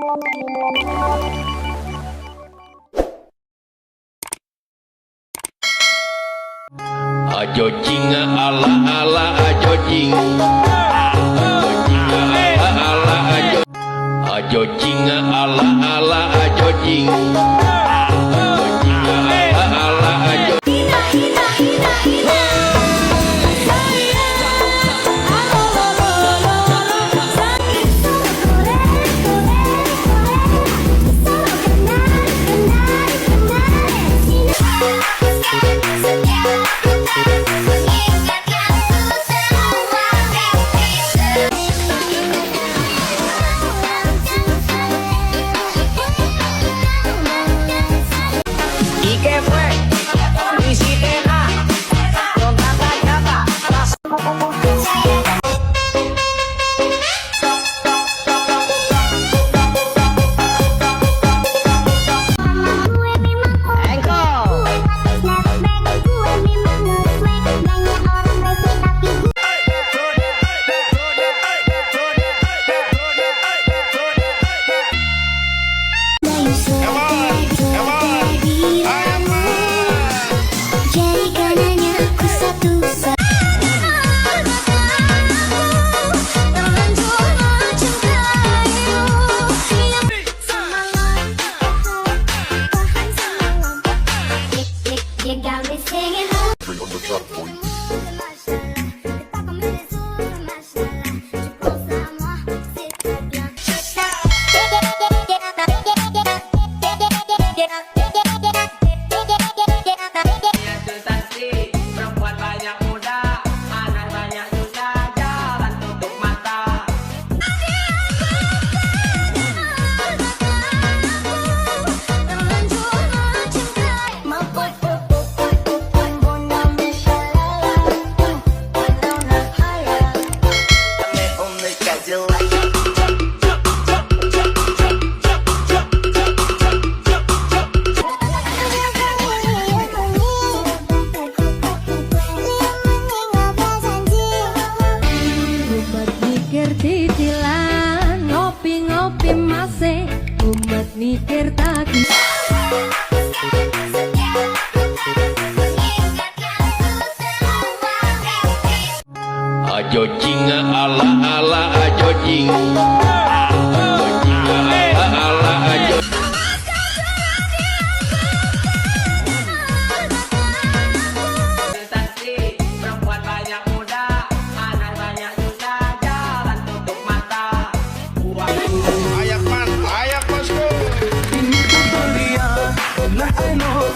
Ajo jing ala ala ajo jing, ajo jing ala ala ajo, ajo jing ala ala ajo jing, ajo jing ala ala ajo. Ngopi masih umat mikir tagi. Ajo jing ala ala ajo jing, ajo jing ala ala ajo. Perempuan banyak muda, anak banyak juga, jalan tutup mata. Ayak mas bro. Ini tuh dia, nah I know